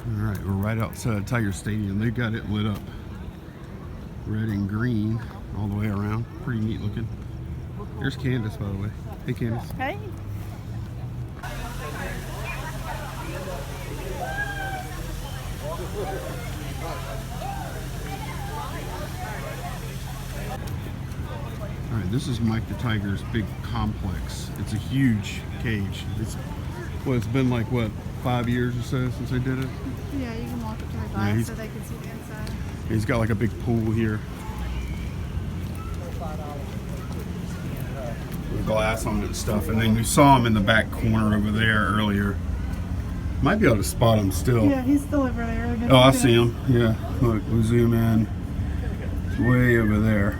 All right, we're right outside Tiger Stadium. They got it lit up red and green all the way around. Pretty neat looking. There's Candace, by the way. Hey, Candace. Hey. All right, this is Mike the Tiger's big complex. It's a huge cage. It's been like, what, 5 years or so since they did it? Yeah, you can walk up to the glass so they can see the inside. He's got like a big pool here. With glass on it and stuff. And then you saw him in the back corner over there earlier. Might be able to spot him still. Yeah, he's still over there. Oh, I see him. Yeah, look, we zoom in. It's way over there.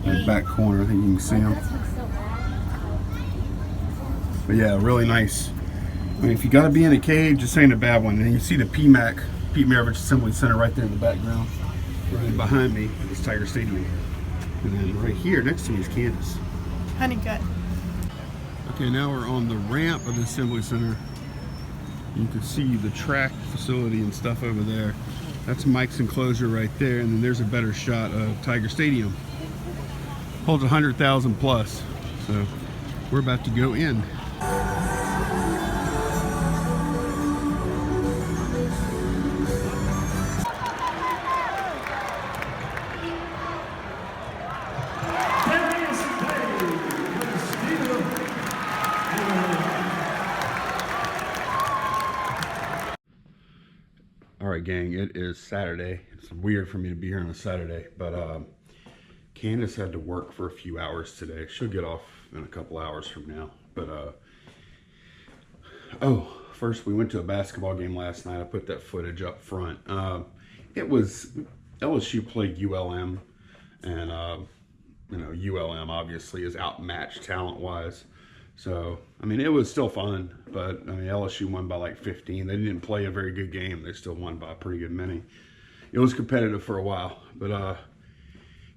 That back corner, I think you can see him. But yeah, really nice. I mean, if you got to be in a cage, this ain't a bad one. And you see the PMAC, Pete Maravich Assembly Center, right there in the background. Right behind me is Tiger Stadium. And then right here next to me is Candace. Honeycut. Okay, now we're on the ramp of the Assembly Center. You can see the track facility and stuff over there. That's Mike's enclosure right there, and then there's a better shot of Tiger Stadium. Holds 100,000 plus, so we're about to go in. All right, gang, it is Saturday. It's weird for me to be here on a Saturday, but Candace had to work for a few hours today. She'll get off in a couple hours from now. But oh, first we went to a basketball game last night. I put that footage up front. It was LSU played ULM, and you know, ULM obviously is outmatched talent-wise. So, I mean, it was still fun, but I mean, LSU won by like 15. They didn't play a very good game. They still won by a pretty good many. It was competitive for a while, but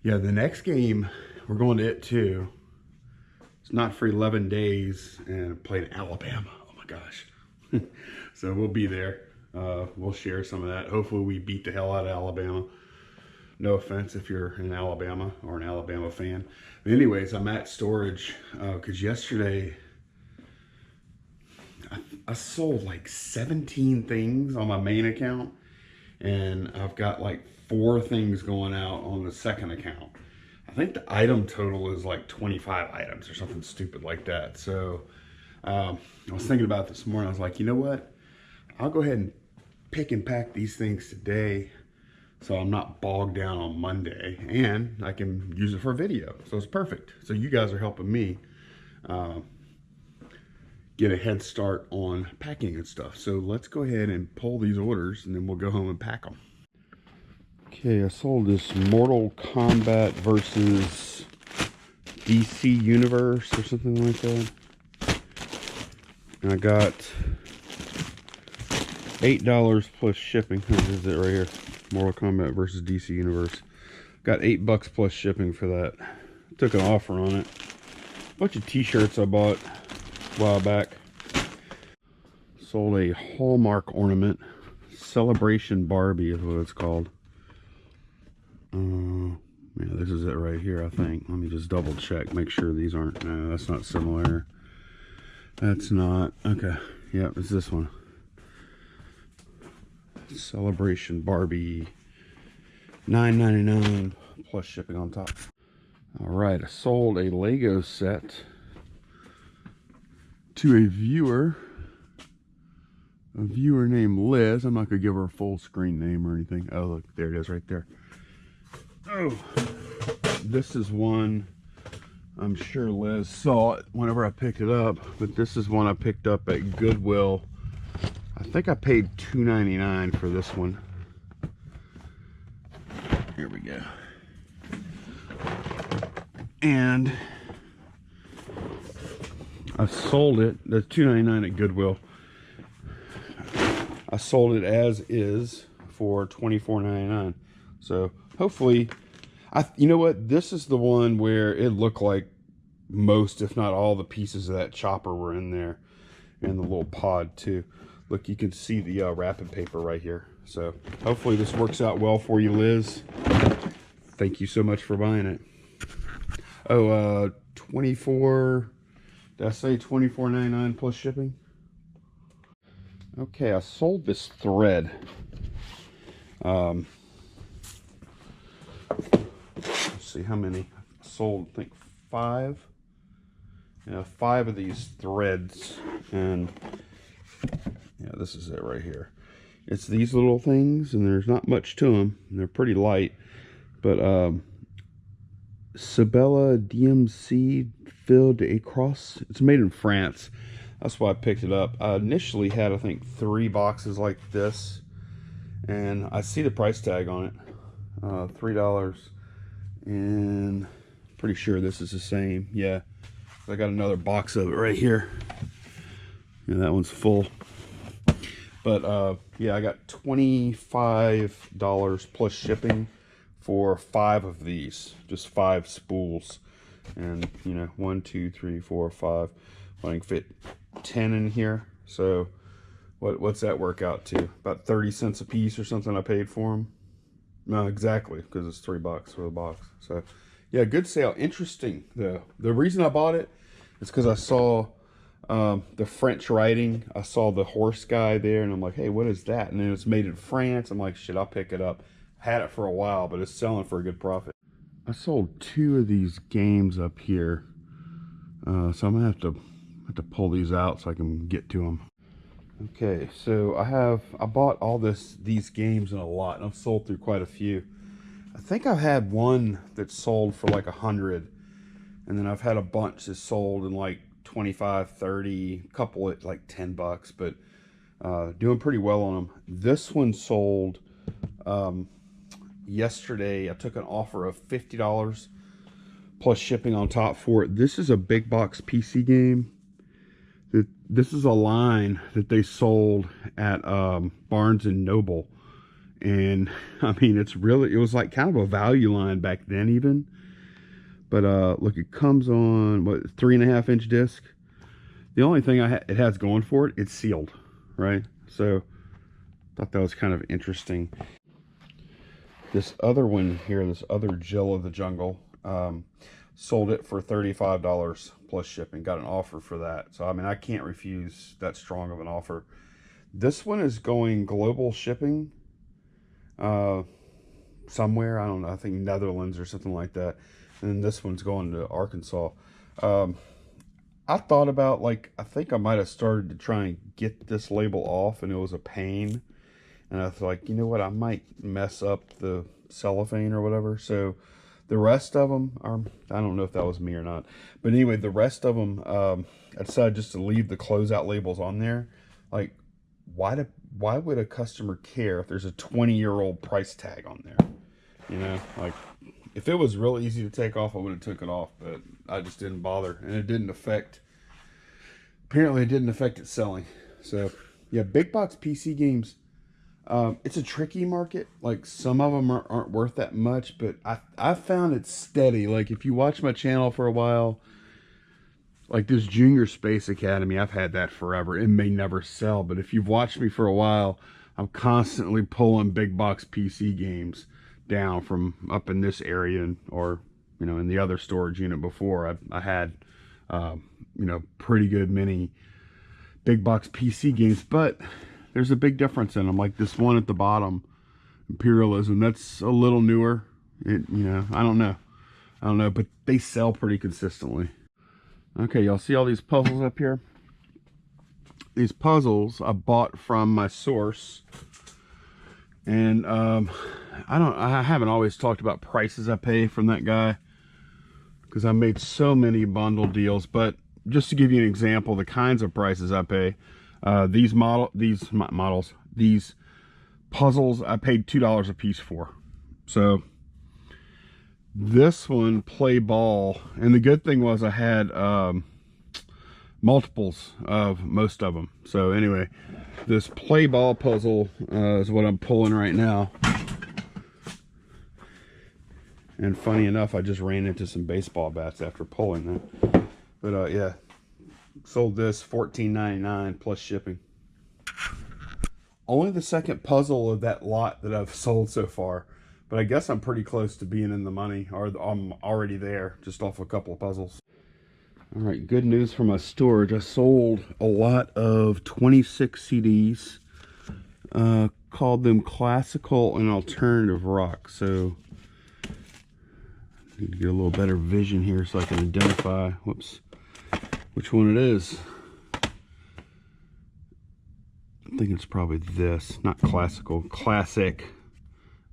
yeah, the next game, we're going to it too. It's not for 11 days, and played Alabama. Oh my gosh. So we'll be there. We'll share some of that. Hopefully we beat the hell out of Alabama. No offense if you're in Alabama or an Alabama fan. But anyways, I'm at storage because yesterday I sold like 17 things on my main account, and I've got like 4 things going out on the second account. I think the item total is like 25 items or something stupid like that. So I was thinking about this morning. I was like, you know what? I'll go ahead and pick and pack these things today, so I'm not bogged down on Monday, and I can use it for a video. So it's perfect. So you guys are helping me get a head start on packing and stuff. So let's go ahead and pull these orders, and then we'll go home and pack them. Okay, I sold this Mortal Kombat versus DC Universe or something like that. And I got $8 plus shipping. This is it right here. Mortal Kombat versus DC Universe. Got $8 plus shipping for that. Took an offer on it. Bunch of t-shirts I bought a while back. Sold a Hallmark ornament. Celebration Barbie is what it's called. Yeah, this is it right here, I think. Let me just double check, make sure these aren't, no, that's not similar. That's not, okay. Yep, it's this one. Celebration Barbie, $9.99 plus shipping on top. All right, I sold a Lego set to a viewer named Liz. I'm not gonna give her a full screen name or anything. Oh, look, there it is right there. Oh, this is one, I'm sure Liz saw it whenever I picked it up, but this is one I picked up at Goodwill. I think I paid $2.99 for this one. Here we go. And I sold it, that's $2.99 at Goodwill. I sold it as is for $24.99. So hopefully, you know what? This is the one where it looked like most, if not all, the pieces of that chopper were in there, and the little pod too. Look, you can see the wrapping paper right here. So hopefully this works out well for you, Liz. Thank you so much for buying it. Oh, 24, did I say $24.99 plus shipping? Okay, I sold this thread. Let's see how many. I sold, I think 5. Yeah, 5 of these threads, and yeah, this is it right here. It's these little things, and there's not much to them, and they're pretty light, but Sabella DMC Fil de Cross. It's made in France. That's why I picked it up. I initially had, I think, 3 boxes like this, and I see the price tag on it, $3, and pretty sure this is the same. Yeah, I got another box of it right here. Yeah, that one's full. But yeah, I got $25 plus shipping for 5 of these, just 5 spools, and you know, 1, 2, 3, 4, 5. I can fit 10 in here. So what's that work out to? About 30 cents a piece or something I paid for them. No, exactly, because it's $3 for the box. So yeah, good sale. Interesting though. The reason I bought it is because I saw the French writing. I saw the horse guy there, and I'm like, hey, what is that? And then it's made in France. I'm like, shit, I'll pick it up. Had it for a while, but it's selling for a good profit. I sold 2 of these games up here, so I'm gonna have to pull these out so I can get to them. Okay, so I bought all these games in a lot, and I've sold through quite a few. I think I've had one that sold for like 100, and then I've had a bunch that sold in like 25, 30, a couple at like $10, but doing pretty well on them. This one sold yesterday. I took an offer of $50 plus shipping on top for it. This is a big box PC game. This is a line that they sold at Barnes and Noble, and I mean, it was like kind of a value line back then even. But look, it comes on what, 3.5-inch disc. The only thing it has going for it, it's sealed, right? So thought that was kind of interesting. This other one here, this other Jill of the Jungle, sold it for $35 plus shipping. Got an offer for that. So I mean, I can't refuse that strong of an offer. This one is going global shipping somewhere. I don't know. I think Netherlands or something like that. And then this one's going to Arkansas. I thought about, like, I think I might have started to try and get this label off, and it was a pain. And I was like, you know what, I might mess up the cellophane or whatever. So the rest of them are, I don't know if that was me or not. But anyway, the rest of them, I decided just to leave the closeout labels on there. Like, why would a customer care if there's a 20-year-old price tag on there? You know, like, if it was real easy to take off, I would have took it off, but I just didn't bother, and it didn't affect, apparently it didn't affect its selling. So yeah, big box PC games, it's a tricky market. Like, some of them aren't worth that much, but I found it steady. Like, if you watch my channel for a while, like this Junior Space Academy, I've had that forever. It may never sell, but if you've watched me for a while, I'm constantly pulling big box PC games down from up in this area, or you know, in the other storage unit before. I had you know, pretty good many big box PC games, but there's a big difference in them. Like this one at the bottom, Imperialism, that's a little newer. You know, I don't know, but they sell pretty consistently. Okay, y'all see all these puzzles up here? These puzzles I bought from my source, and I haven't always talked about prices I pay from that guy, because I made so many bundle deals. But just to give you an example, the kinds of prices I pay, these puzzles I paid $2 a piece for. So this one, play ball, and the good thing was I had multiples of most of them. So anyway, this play ball puzzle is what I'm pulling right now. And funny enough, I just ran into some baseball bats after pulling them. But yeah, sold this $14.99 plus shipping. only the second puzzle of that lot that I've sold so far. But I guess I'm pretty close to being in the money, or I'm already there, just off a couple of puzzles. All right, good news from my storage. I sold a lot of 26 CDs. Called them classical and alternative rock. So I need to get a little better vision here so I can identify, whoops, which one it is. I think it's probably this, not classical, classic.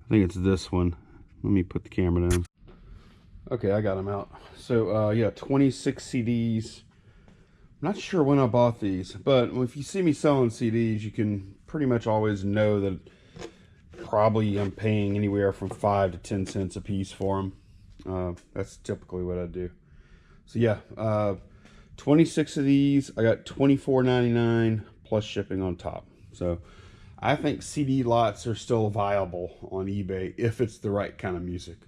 I think it's this one. Let me put the camera down. Okay, I got them out. So yeah, 26 CDs. I'm not sure when I bought these, but if you see me selling CDs, you can pretty much always know that probably I'm paying anywhere from 5 to 10 cents a piece for them. That's typically what I do. So yeah, 26 of these. I got $24.99 plus shipping on top. So I think CD lots are still viable on eBay if it's the right kind of music.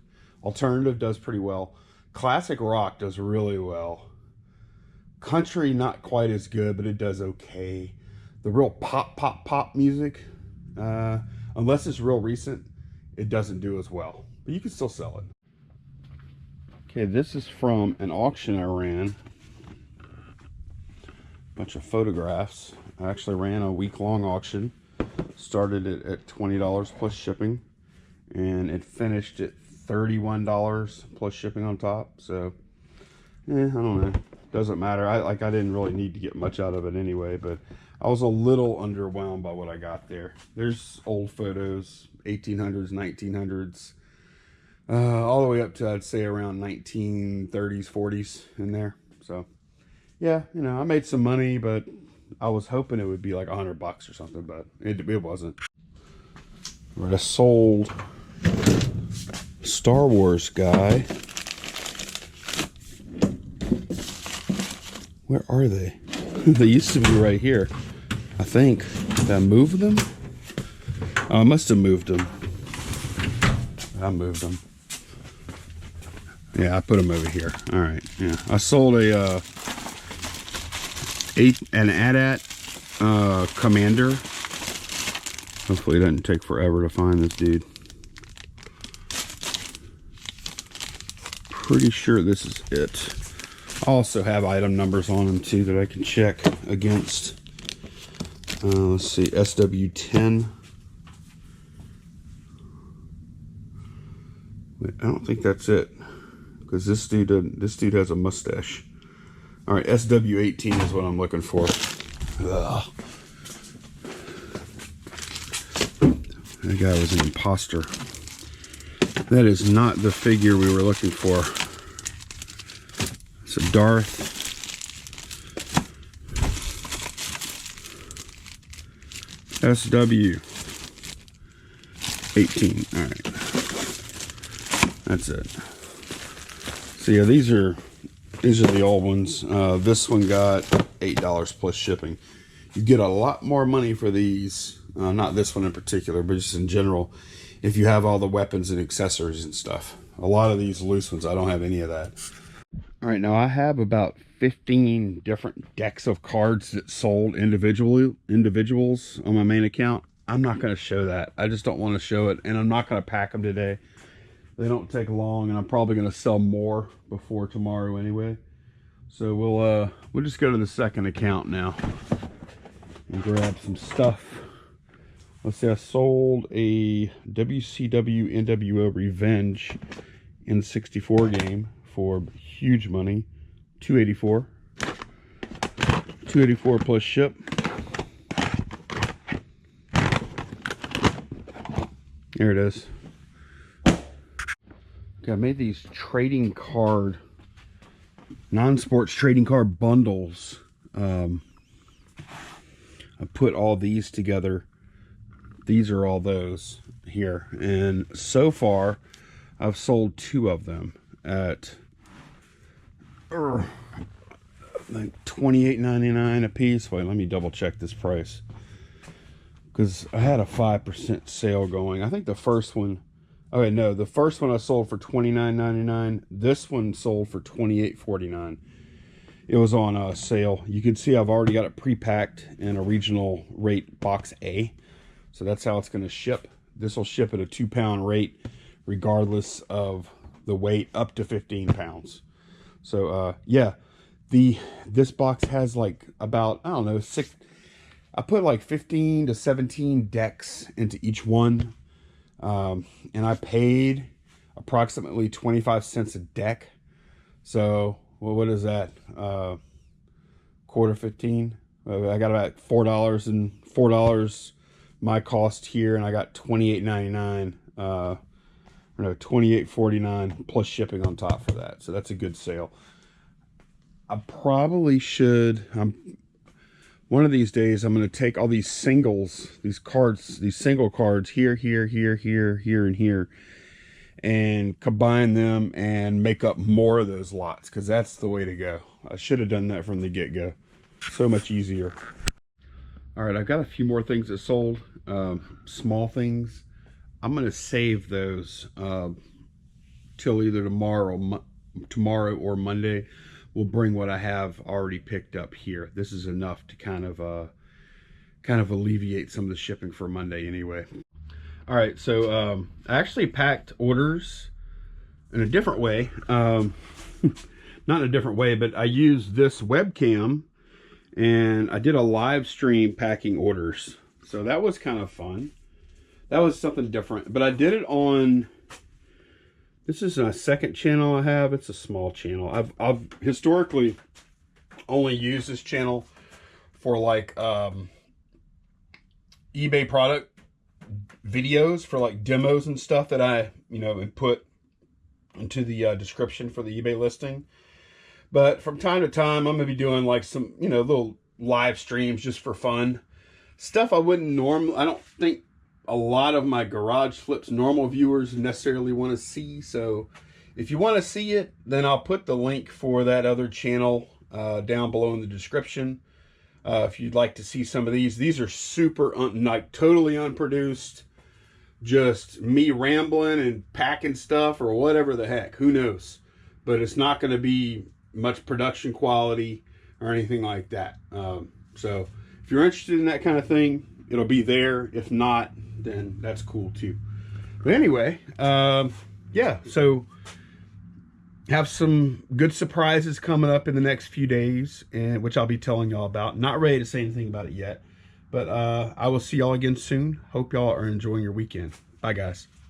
Alternative does pretty well. Classic rock does really well. Country, not quite as good, but it does okay. The real pop music, unless it's real recent, it doesn't do as well. But you can still sell it. Okay, this is from an auction I ran. Bunch of photographs. I actually ran a week-long auction. Started it at $20 plus shipping, and it finished at $31 plus shipping on top. So, I don't know. Doesn't matter. I didn't really need to get much out of it anyway, but I was a little underwhelmed by what I got there. There's old photos, 1800s, 1900s, all the way up to, I'd say, around 1930s, 40s in there. So, yeah, you know, I made some money, but I was hoping it would be like $100 or something, but it wasn't. Right, I sold Star Wars guy. Where are they? They used to be right here, I think. Did I move them? Oh, I must have moved them. I moved them. Yeah, I put them over here. All right. Yeah, I sold an AT-AT Commander. Hopefully it doesn't take forever to find this dude. Pretty sure this is it. I also have item numbers on them too that I can check against. Let's see, SW10. Wait, I don't think that's it, because this dude has a mustache. All right, SW18 is what I'm looking for. Ugh. That guy was an imposter. That is not the figure we were looking for. It's a Darth. SW 18. All right, that's it. So yeah, these are the old ones. This one got $8 plus shipping. You get a lot more money for these. Not this one in particular, but just in general, if you have all the weapons and accessories and stuff. A lot of these loose ones, I don't have any of that. All right, now I have about 15 different decks of cards that sold individuals on my main account. I'm not going to show that. I just don't want to show it, and I'm not going to pack them today. They don't take long, and I'm probably going to sell more before tomorrow anyway. So we'll just go to the second account now and grab some stuff. Let's see, I sold a WCW NWO Revenge N64 game for huge money, $284. $284 plus ship. There it is. Okay, I made these trading card, non-sports trading card bundles. I put all these together. These are all those here, and so far I've sold 2 of them at like $28.99 a piece. Wait, let me double check this price, because I had a 5% sale going. I think the first one, okay, no, the first one I sold for $29.99. This one sold for $28.49. It was on a sale. You can see I've already got it pre-packed in a regional rate box A. So that's how it's going to ship. This will ship at a 2-pound rate, regardless of the weight, up to 15 pounds. So yeah, this box has like about, I don't know, I put like 15 to 17 decks into each one. And I paid approximately 25 cents a deck. So, well, what is that? Quarter 15. I got about $4 and $4 my cost here, and I got $28.99. No, $28.49 plus shipping on top for that. So that's a good sale. I probably should. One of these days, I'm going to take all these singles, these single cards here, here, here, here, here, and here, and combine them and make up more of those lots, because that's the way to go. I should have done that from the get-go. So much easier. All right, I've got a few more things that sold, small things. I'm going to save those till either tomorrow or Monday. We'll bring what I have already picked up here. This is enough to kind of alleviate some of the shipping for Monday anyway. All right, so I actually packed orders in a different way. Not in a different way, but I used this webcam and I did a live stream packing orders. So that was kind of fun. That was something different, but I did it on, this is a second channel I have. It's a small channel. I've historically only used this channel for like eBay product videos, for like demos and stuff that I, put into the description for the eBay listing. But from time to time, I'm gonna be doing like some, little live streams just for fun. Stuff I wouldn't normally, I don't think a lot of my Garage Flips normal viewers necessarily want to see. So if you want to see it, then I'll put the link for that other channel down below in the description. If you'd like to see some of these are super, like totally unproduced, just me rambling and packing stuff or whatever the heck, who knows. But it's not going to be much production quality or anything like that. So if you're interested in that kind of thing, it'll be there. If not, then that's cool too. But anyway, yeah, so have some good surprises coming up in the next few days, and which I'll be telling y'all about. Not ready to say anything about it yet, but I will see y'all again soon. Hope y'all are enjoying your weekend. Bye, guys.